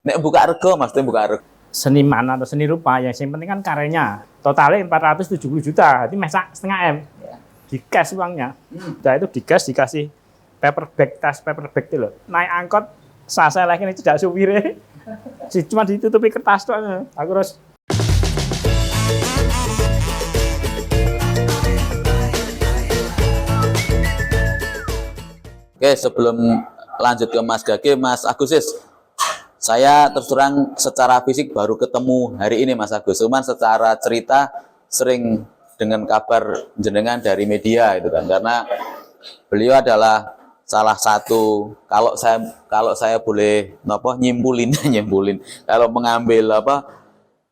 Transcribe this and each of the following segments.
Nek buka rego Mas, buka rego. Seniman atau seni rupa yang penting kan karyanya. Totalnya 470 juta, jadi masak setengah M. Di cash uangnya. Nah itu di cash dikasih paper bag, tas paper bag itu loh. Naik angkot, saya lagi ini tidak supirnya. Cuma ditutupi kertas doang. Aku harus Oke, sebelum lanjut ke Mas Gage, Mas Agusis, saya terus terang secara fisik baru ketemu hari ini Mas Agus. Cuman secara cerita sering dengan kabar jenengan dari media itu kan, karena beliau adalah salah satu, kalau saya boleh nyimpulin kalau mengambil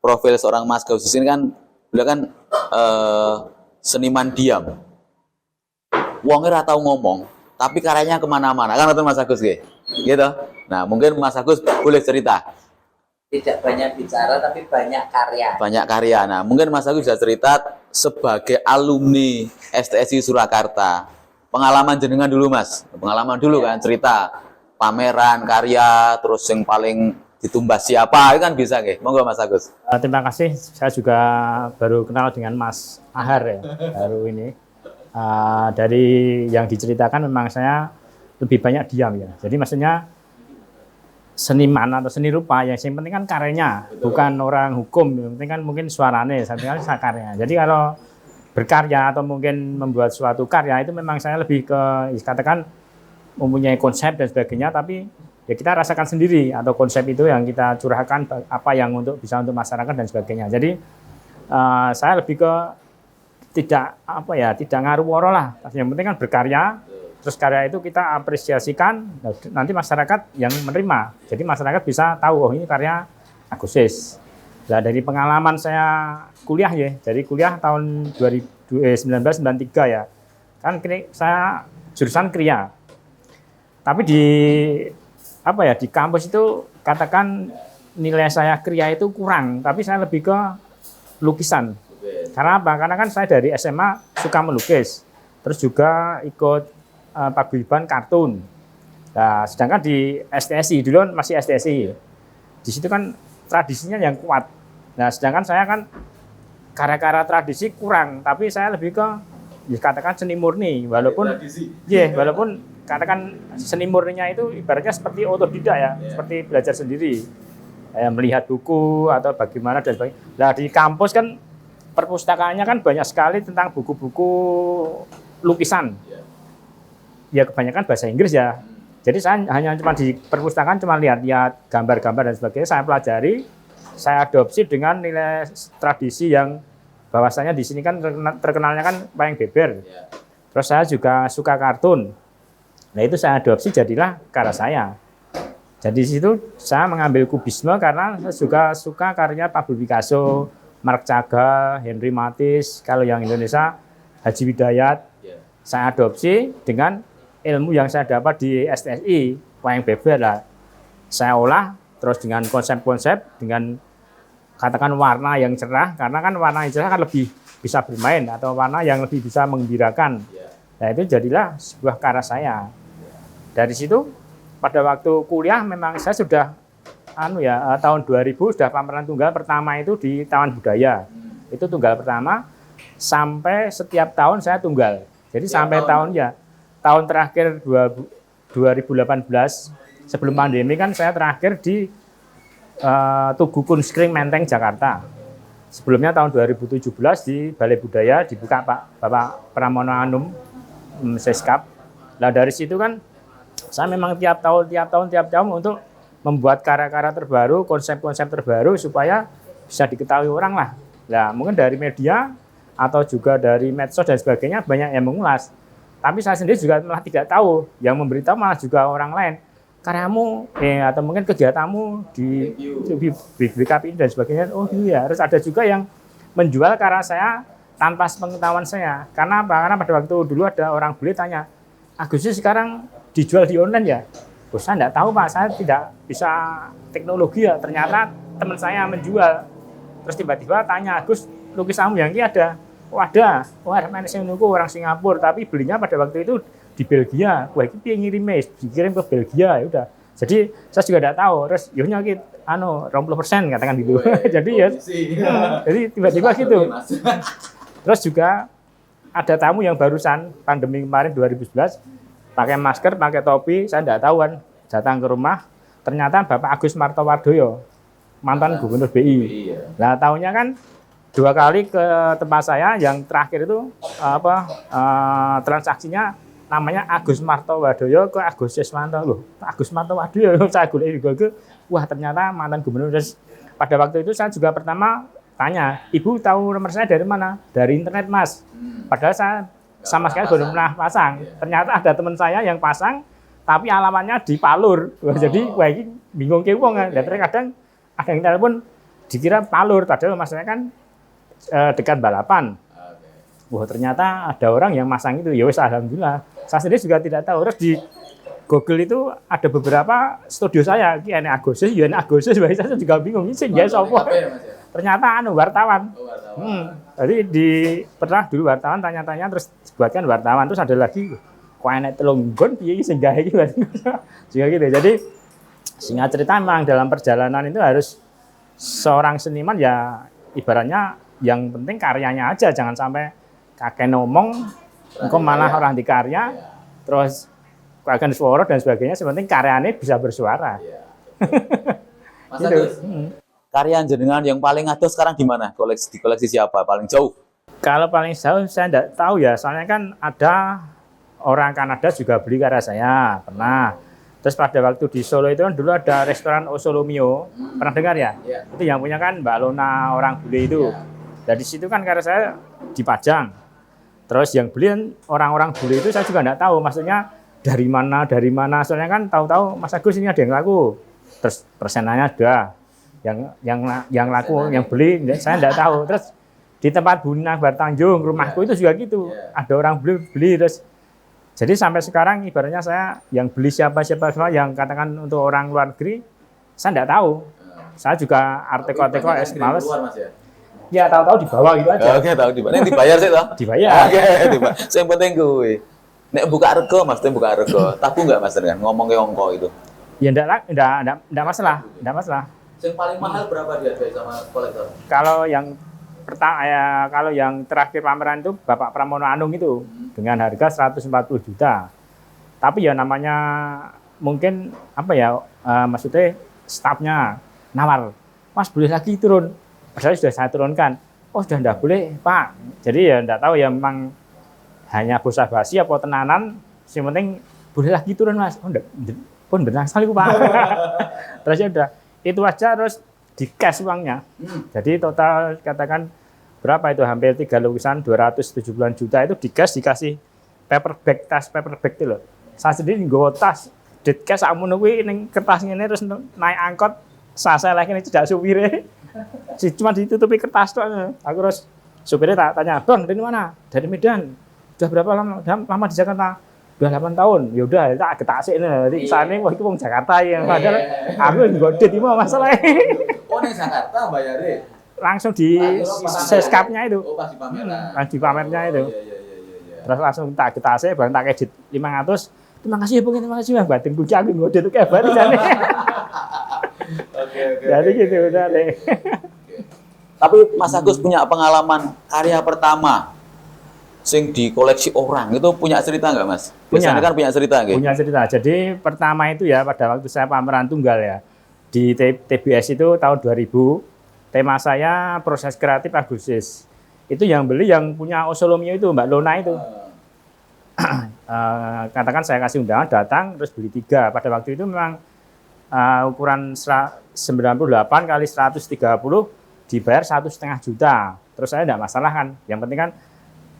profil seorang Mas Agusis ini kan, beliau kan seniman diam, wongnya ratau ngomong tapi karyanya kemana-mana kan, itu Mas Agus gitu. Nah mungkin Mas Agus boleh cerita. Tidak banyak bicara tapi banyak karya. Banyak karya. Nah mungkin Mas Agus bisa cerita sebagai alumni STSI Surakarta, pengalaman jenengan dulu Mas, pengalaman dulu kan, cerita pameran karya, terus yang paling ditumbas siapa, itu kan bisa monggo Mas Agus. Terima kasih, saya juga baru kenal dengan Mas Ahar ya, baru ini. Dari yang diceritakan memang saya lebih banyak diam ya. Jadi maksudnya seniman atau seni rupa yang penting kan karyanya, bukan orang hukum. Yang penting kan mungkin suaranya, saya karya. Jadi kalau berkarya atau mungkin membuat suatu karya itu memang saya lebih ke katakan mempunyai konsep dan sebagainya, tapi ya kita rasakan sendiri, atau konsep itu yang kita curahkan apa yang bisa untuk masyarakat dan sebagainya. Jadi saya lebih ke tidak ngaruh woro lah. Yang penting kan berkarya, terus karya itu kita apresiasikan, nanti masyarakat yang menerima. Jadi masyarakat bisa tahu, oh ini karya Agusis. Nah, dari pengalaman saya kuliah ya, dari kuliah tahun 1993 ya, kan saya jurusan kriya. Tapi di kampus itu katakan nilai saya kriya itu kurang, tapi saya lebih ke lukisan. Karena apa? Karena kan saya dari SMA suka melukis, terus juga ikut paguyuban kartun. Nah, sedangkan di STSI dulu masih STSI, di situ kan tradisinya yang kuat. Nah, sedangkan saya kan karya-karya tradisi kurang, tapi saya lebih ke katakan seni murni, walaupun katakan seni murninya itu ibaratnya seperti otodidak ya, seperti belajar sendiri, melihat buku atau bagaimana dan sebagainya. Nah, di kampus kan perpustakaannya kan banyak sekali tentang buku-buku lukisan. Ya kebanyakan bahasa Inggris ya. Jadi saya hanya cuma di perpustakaan cuma lihat gambar-gambar dan sebagainya, saya pelajari, saya adopsi dengan nilai tradisi yang bahwasanya di sini kan terkenalnya kan wayang beber. Terus saya juga suka kartun. Nah itu saya adopsi, jadilah karya saya. Jadi di situ saya mengambil kubisme karena saya juga suka karya Pablo Picasso, Mark Chagall, Henry Matisse, kalau yang Indonesia Haji Widayat. Saya adopsi dengan ilmu yang saya dapat di STSI, wayang beber lah. Saya olah terus dengan konsep-konsep, dengan katakan warna yang cerah, karena kan warna yang cerah kan lebih bisa bermain, atau warna yang lebih bisa menggembirakan. Nah itu jadilah sebuah karya saya. Dari situ pada waktu kuliah memang saya sudah tahun 2000 sudah pameran tunggal pertama itu di Taman Budaya. Itu tunggal pertama, sampai setiap tahun saya tunggal. Jadi sampai tahun terakhir 2018 sebelum pandemi kan saya terakhir di Tugu Kunskring Menteng Jakarta. Sebelumnya tahun 2017 di Balai Budaya dibuka Bapak Pramono Anum Seskap. Nah dari situ kan saya memang tiap tahun untuk membuat karya-karya terbaru, konsep-konsep terbaru supaya bisa diketahui orang lah. Nah, mungkin dari media atau juga dari medsos dan sebagainya banyak yang mengulas. Tapi saya sendiri juga malah tidak tahu, yang memberitahu malah juga orang lain. Karyamu atau mungkin kegiatanmu di BKPI dan sebagainya. Oh iya, harus ada juga yang menjual karya saya tanpa sepengetahuan saya. Karena apa? Karena pada waktu dulu ada orang bule tanya, Agusis sekarang dijual di online ya? Oh, saya tidak tahu Pak, saya tidak bisa teknologi ya. Ternyata teman saya menjual. Terus tiba-tiba tanya, Agus, lukisanmu yang ini ada? Oh ada. Oh ada saya nunggu orang Singapura, tapi belinya pada waktu itu di Belgia. Wah ini ngirimnya, dikirim ke Belgia, ya udah. Jadi saya juga tidak tahu. Terus yohnya gitu, 20% katakan gitu. Jadi ya, jadi tiba-tiba gitu. Terus juga ada tamu yang barusan pandemi kemarin 2011 pakai masker, pakai topi, saya tidak tahu kan. Datang ke rumah, ternyata Bapak Agus Martowardoyo, mantan Gubernur BI. Nah, tahunya kan 2 kali ke tempat saya, yang terakhir itu transaksinya namanya Agus Martowardoyo ke Agus Siswanto. Loh, Agus Martowardoyo, saya gulai di Google, wah ternyata mantan gubernur. Terus pada waktu itu saya juga pertama tanya, ibu tahu nomor saya dari mana? Dari internet mas. Padahal saya sama sekali belum pernah pasang. Ternyata ada teman saya yang pasang, tapi alamatnya di Palur. Wah, jadi wah ini bingung ke wong kan. Dan kadang ada yang telepon dikira Palur, padahal maksudnya kan dekat balapan. Wah ternyata ada orang yang masang itu. Ya wes alhamdulillah. Saya sendiri juga tidak tahu. Terus di Google itu ada beberapa studio saya. Ini Agustus, ya ini Agustus. Saya juga bingung. Ini sih ya sopo. Ternyata wartawan. Jadi pernah dulu wartawan tanya-tanya terus dibuatkan wartawan, terus ada lagi kok enek telunggon piye sing gawe iki juga gitu. Jadi singkat cerita memang dalam perjalanan itu harus seorang seniman ya ibaratnya yang penting karyanya aja, jangan sampai kakek ngomong engko malah orang dikarya terus akan suara dan sebagainya, sepenting karyanya bisa bersuara. Mas Agus, karya jenengan yang paling ados sekarang di mana? Di koleksi siapa? Paling jauh? Kalau paling jauh saya tidak tahu ya, soalnya kan ada orang Kanada juga beli karya saya, pernah. Terus pada waktu di Solo itu kan dulu ada restoran Osolomio, pernah dengar ya? Itu yang punya kan Mbak Lona orang bule itu. Dari situ kan karya saya dipajang. Terus yang beli orang-orang bule itu saya juga tidak tahu, maksudnya dari mana. Soalnya kan tahu-tahu Mas Agus ini ada yang laku. Terus persenannya ada. Yang laku, yang beli saya tidak tahu. Terus di tempat Buna Bartanjung, rumahku itu juga gitu. Ada orang beli terus. Jadi sampai sekarang ibaratnya saya yang beli siapa semua yang katakan untuk orang luar negeri, saya tidak tahu. Saya juga artikel-artikel males. Ya tahu-tahu di bawah gitu aja. Oke, tahu di bawah. Nek dibayar sih toh? Dibayar. Oke, dibayar. Sing penting kuwi. Nek buka rego Mas, buka rego. Tabu enggak Mas dengan ngomong ke ongko itu? Ya enggak masalah, enggak masalah. Yang paling mahal berapa dia sama kolektor? Kalau yang pertama kalau yang terakhir pameran itu Bapak Pramono Anung itu dengan harga 140 juta. Tapi ya namanya mungkin apa ya maksudnya stafnya nawar, Mas boleh lagi turun. Padahal sudah saya turunkan. Oh sudah enggak boleh Pak. Jadi ya enggak tahu ya memang hanya basa-basi apa tenanan. Yang penting boleh lagi turun Mas. Oh enggak, pun benar sekali Pak. Terus ya udah itu aja, terus di cash uangnya. Jadi total katakan berapa itu, hampir 3 lukisan 270-an juta itu di cash, dikasih paperback, tas paperback itu loh. Saya sendiri nggawa tas dit cash amun kuwi ning kertas ngene terus naik angkot saya lagi ini tidak supire. Cuma ditutupi kertas tok. Aku terus supirnya tak tanya, "Bang, dari mana?" "Dari Medan." "Sudah berapa lama di Jakarta?" "Udah 8 tahun." Ya udah, tak ketasik nih. Jadi sana wah itu wong Jakarta ya. Padahal aku nggodit iki masalah. Oh, ning Jakarta bayare. Langsung di seskapnya itu. Oh, pas di pameran. Di pamernya itu. Iya. Terus langsung tak ketasik, barang tak edit 500. "Terima kasih ya, Bang. Terima kasih Bang. Batin kuci aku nggodit itu kayak di sana." Oke. Jadi gitu udah deh. Tapi Mas Agus punya pengalaman karya pertama sing di koleksi orang itu punya cerita nggak Mas? Biasanya kan punya cerita nggak? Punya cerita. Jadi pertama itu ya pada waktu saya pameran tunggal ya di TBS itu tahun 2000, tema saya proses kreatif Agustus. Itu yang beli yang punya Osolomio itu Mbak Lona itu. Katakan saya kasih undangan datang terus beli 3. Pada waktu itu memang ukuran 98 kali 130 dibayar 1,5 juta. Terus saya tidak masalah kan. Yang penting kan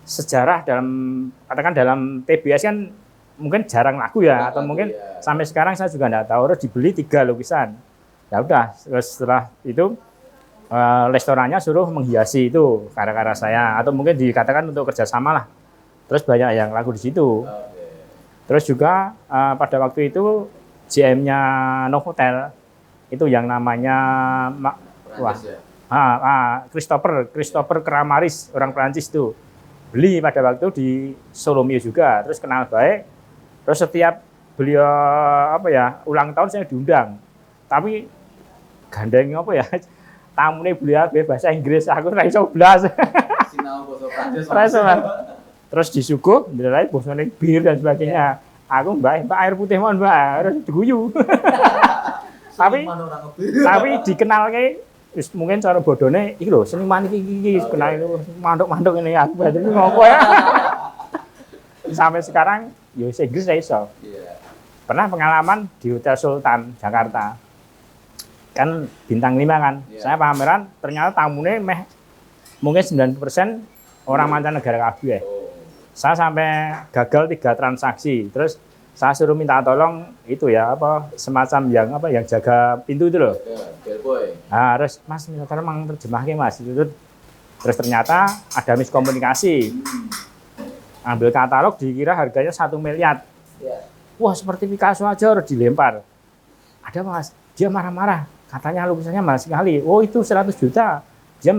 sejarah katakan dalam TBS kan mungkin jarang laku ya, atau mungkin sampai sekarang saya juga tidak tahu. Terus dibeli 3 lukisan. Ya udah, setelah itu restorannya suruh menghiasi itu karya-karya saya, atau mungkin dikatakan untuk kerjasama lah. Terus banyak yang laku di situ. Terus juga pada waktu itu GM-nya Novotel itu yang namanya Christopher Kramaris, orang Prancis itu. Beli pada waktu di Solomio juga, terus kenal baik. Terus setiap beliau apa ya ulang tahun saya diundang, tapi gandeng apa ya tamunya beliau bahasa Inggris, aku ora iso blas. Sinau basa Prancis. Ora iso, Mas. Terus disuguh, beneran bosone bir dan sebagainya. Aku mbak air putih mohon mbak, harus diguyu. tapi dikenal kayak mungkin cara bodone iki lho seniman iki kenal itu manduk-manduk ini aku berarti ngopo ya. Sampai sekarang ya Inggris saya iso. Pernah pengalaman di Hotel Sultan Jakarta. Kan bintang 5 kan. Saya pameran ternyata tamunya mungkin 90% orang mancanegara kabeh. Saya sampai gagal 3 transaksi. Terus saya suruh minta tolong itu ya apa semacam yang jaga pintu itu loh. Nah, terus Mas minta tolong mang terjemahke Mas itu. Terus ternyata ada miskomunikasi. Ambil katalog dikira harganya 1 miliar. Wah, seperti Picasso aja harus dilempar. Ada Mas, dia marah-marah. Katanya lukisannya mahal sekali. Oh, itu 100 juta. Dia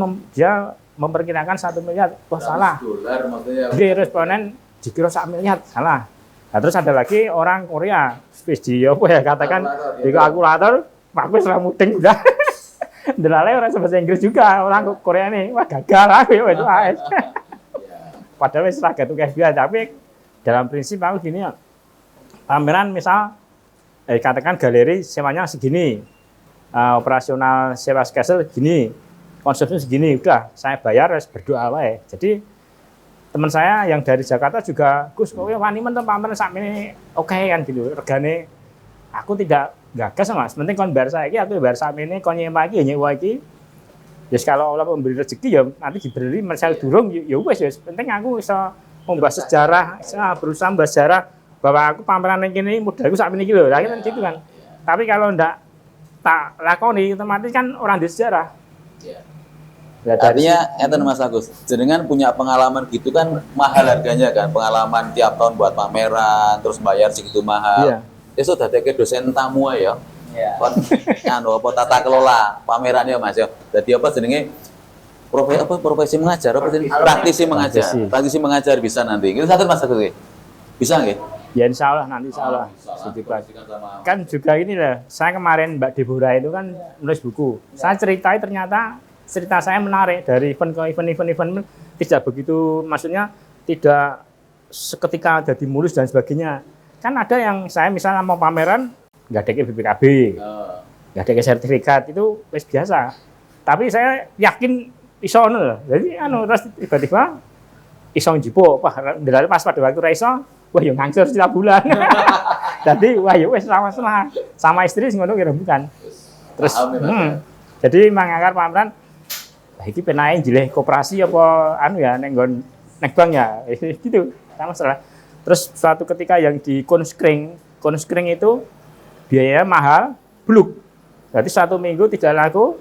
memperkirakan 1 miliar. Wah, salah. $100 maksudnya. Dia responden dikira 1 miliar. Salah. Nah, terus ada lagi orang Korea, video apa ya katakan di kalkulator, bagus lah mudeng udah. Delale orang bahasa Inggris juga, orang Korea nih, wah gagal aku ya itu AS. Padahal wis ra gatuk biasa, tapi dalam prinsip aku gini ya. Pameran misal katakan galeri sewanya segini, operasional sewa castle gini, konsepnya segini, udah saya bayar harus berdoa wae. Jadi teman saya yang dari Jakarta juga, Gus, kowe wani men pameran sak mene oke kan gitu. Regane aku tidak gagas Mas, penting kon bayar saiki aku bayar sak mene kon nyewa iki nyewa iki. Yes kalau Allah memberi rezeki ya nanti diberi misal durung ya wis penting aku bisa membahas sejarah, berusaha membahas sejarah bahwa aku pameran yang kene modalku sak mene iki lho. Lah kan gitu kan. Tapi kalau ndak tak lakoni otomatis kan orang di sejarah. Artinya enten Mas Agus, jenengan punya pengalaman gitu kan mahal harganya kan, pengalaman tiap tahun buat pameran, terus bayar segitu mahal. Iya. Ya sudah take dosen tamu ya. Kon anu apa tata kelola pamerannya Mas ya. Jadi apa jenenge profesi mengajar apa jenenge praktisi mengajar. Praktisi mengajar bisa nanti. Kita satu Mas Agus. Bisa nggih? Ya insya Allah nanti insya Allah. Kan juga ini lah, saya kemarin Mbak Deborah itu kan nulis buku. Saya ceritai ternyata cerita saya menarik dari event ke event tidak begitu, maksudnya tidak seketika jadi mulus dan sebagainya. Kan ada yang saya misalnya mau pameran nggak ada BPKB, nggak ada sertifikat itu wis biasa. Tapi saya yakin iso loh. Jadi terus tiba-tiba iso jipo, wah pas pada waktu iso, wah yang ngancur setiap bulan. Jadi wah ya wis sama istri ngono kira bukan. Terus jadi mengangkat pameran iki penae jileh koperasi apa ya ning bank ya gitu sama masalah. Terus suatu ketika yang di konskring itu biaya mahal bluk. Berarti 1 minggu tidak laku,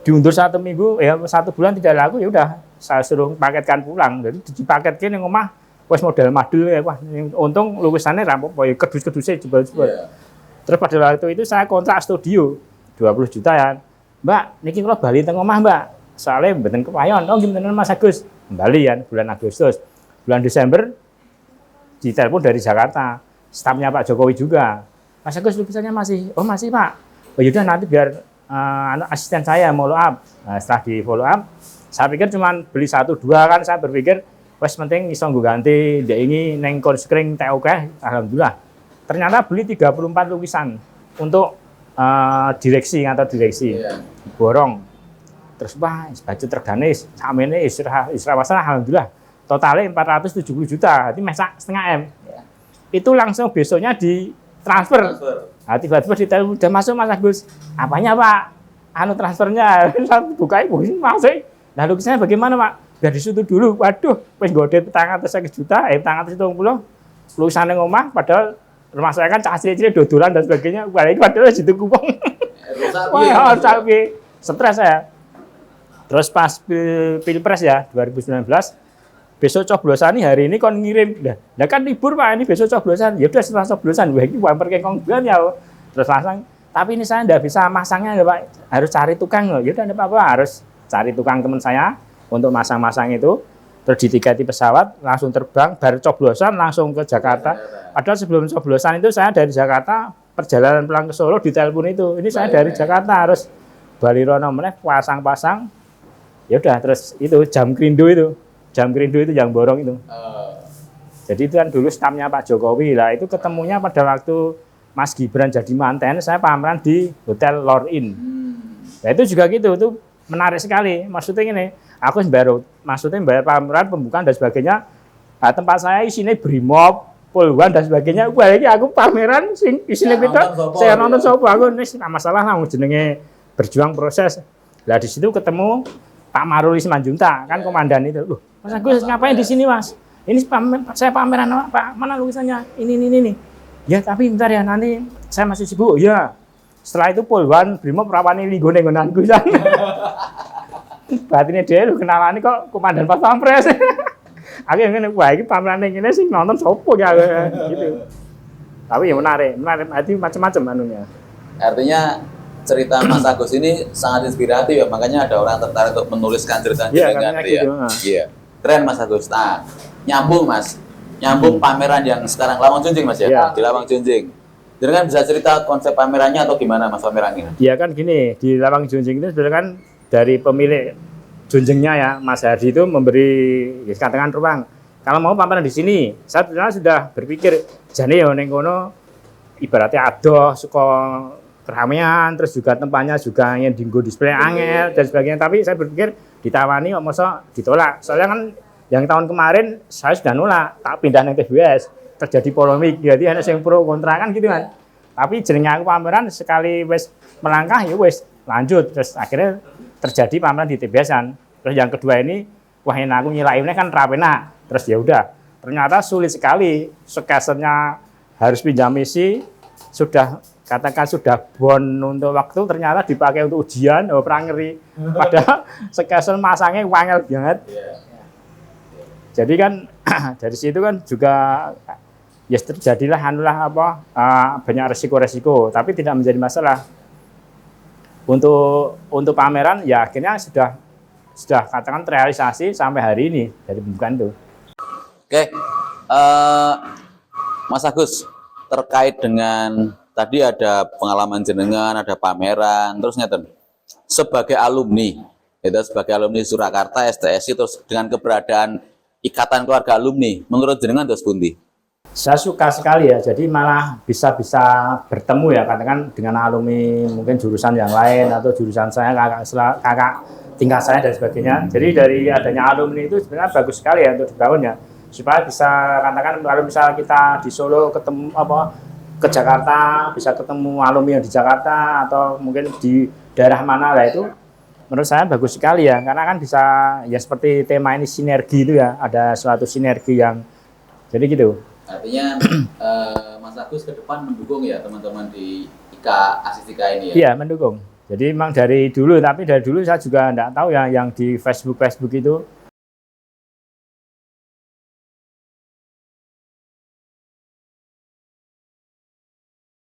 diundur 1 minggu 1 bulan tidak laku, ya udah saya suruh paketkan pulang. Jadi dipaketke ning omah wis model madul ya, wah untung lukisannya rampung ya kedus-kedusnya jebol-jebol. Terus pada waktu itu saya kontrak studio 20 juta ya. Mbak, niki kula bali teng omah, Mbak. Soalnya mboten kepayon. Oh gimana Mas Agus? Kembali ya bulan Agustus. Bulan Desember ditelepon dari Jakarta. Stafnya Pak Jokowi juga. Mas Agus lukisannya masih? Oh masih Pak. Oh yaudah nanti biar asisten saya follow up. Nah, setelah di follow up, saya pikir cuma beli 1-2 kan. Saya berpikir, wes penting iso nggo ganti dia ini neng konskring TOK. Alhamdulillah. Ternyata beli 34 lukisan untuk direksi atau direksi. Borong. Terus wah, baju terganis, samene isra masalah alhamdulillah. Totalnya 470 juta, berarti mesak setengah M. Itu langsung besoknya ditransfer. Nah, tiba-tiba ditelepon udah masuk Mas Agus. Apanya Pak? Transfernya. Buka ibu masuk. Nah, lukisannya bagaimana Pak? Biar disutu dulu. Waduh, wis nggodhe 300 juta, 370. Lukisannya ngomah padahal rumah saya kan asli-asli dodolan dan sebagainya. Padahal situ kupong. Wah, harus stres saya. Terus pas Pilpres ya 2019, besok coblosan nih hari ini kon ngirim. Lah kan libur Pak, ini besok coblosan. Ya udah setelah coblosan, wah iki bumper kengkong bulan ya. Terus langsung, tapi ini saya enggak bisa masangnya ya Pak. Harus cari tukang loh. Ya udah enggak apa-apa, harus cari tukang teman saya untuk masang-masang itu. terus ditiketi pesawat, langsung terbang, baru coblosan langsung ke Jakarta. Padahal sebelum coblosan itu saya dari Jakarta, perjalanan pulang ke Solo ditelepon itu. Ini saya dari Jakarta harus bali rono meneh pasang-pasang. Ya udah terus itu jam kerindu itu. Jam kerindu itu yang borong itu. Jadi itu kan dulu stafnya Pak Jokowi lah. Itu ketemunya pada waktu Mas Gibran jadi manten, saya pameran di Hotel Lor'in. Nah itu juga gitu, itu menarik sekali. Maksudnya gini, aku bayar pameran, pembukaan dan sebagainya. Nah, tempat saya isinya Brimob, Polwan dan sebagainya. Wah ini aku pameran sing isinya beda. Saya nonton sopo aku ini nggak masalah lah, jenenge berjuang proses. Nah di situ ketemu Pak Maruli Simanjuntak kan komandan itu. Loh, Mas Agus ngapain di sini Mas? Ini saya pameran Pak, mana lukisannya? Ini. Ya tapi bentar ya, nanti saya masih sibuk. Ya. Setelah itu Polwan, Brimob rawani linggone nggonanku. Batinnya dia lu kenalan kok komandan pas pampres. Aku yang ngene, wah iki pameran ngene sing nonton sopo ya gitu. Tapi ya menarik itu macam-macam anunya. Artinya cerita Mas Agus ini sangat inspiratif ya, makanya ada orang tertarik untuk menuliskan cerita jenengan ya. Iya. Keren Mas Agus. Nah, nyambung Mas. Nyambung pameran yang sekarang Lawang Junjing Mas ya. Di Lawang Junjing. Jangan bisa cerita konsep pamerannya atau gimana Mas pameran ini? Iya kan gini, di Lawang Junjing itu sebenarnya kan dari pemilik junjingnya ya, Mas Hardi itu memberi ya, katakan ruang. Kalau mau pameran di sini, saya sebenarnya sudah berpikir, jane ya ning kono ibaratnya adoh suka keramaian, terus juga tempatnya juga yang dinggo display angel dan sebagainya. Tapi saya berpikir ditawani kok masa ditolak. Soalnya kan yang tahun kemarin saya sudah nolak, tak pindah ke TBS. Terjadi polemik, jadi ada yang pro kontra kan gitu kan. Tapi jenenge aku pameran sekali wis melangkah ya wis lanjut, terus akhirnya terjadi pameran di TBS-an. Terus yang kedua ini, wah ini aku nyilainya kan rapena. Terus ya udah, ternyata sulit sekali. Skesernya harus pinjam misi, sudah katakan sudah bon untuk waktu, ternyata dipakai untuk ujian, oh perang ngeri. Padahal skeser masangnya wangel banget. Jadi kan dari situ kan juga ya terjadilah banyak resiko-resiko, tapi tidak menjadi masalah. Untuk pameran ya akhirnya sudah katakan terrealisasi sampai hari ini dari pembukaan itu. Oke, Mas Agus, terkait dengan tadi ada pengalaman jenengan, ada pameran, terus ngeten. Sebagai alumni Surakarta STSI, terus dengan keberadaan ikatan keluarga alumni, menurut jenengan terus pundi? Saya suka sekali ya, jadi malah bisa bertemu ya, katakan dengan alumni mungkin jurusan yang lain atau jurusan saya, kakak tingkat saya dan sebagainya. Jadi dari adanya alumni itu sebenarnya bagus sekali ya untuk dibangun ya, supaya bisa katakan kalau misalnya kita di Solo ketemu ke Jakarta, bisa ketemu alumni yang di Jakarta atau mungkin di daerah mana lah itu. Menurut saya bagus sekali ya, karena kan bisa ya seperti tema ini sinergi itu ya, ada suatu sinergi yang jadi gitu. Artinya Mas Agus ke depan mendukung ya teman-teman di Asistika ini ya? Iya, mendukung. Jadi memang dari dulu, tapi dari dulu saya juga enggak tahu ya yang di Facebook itu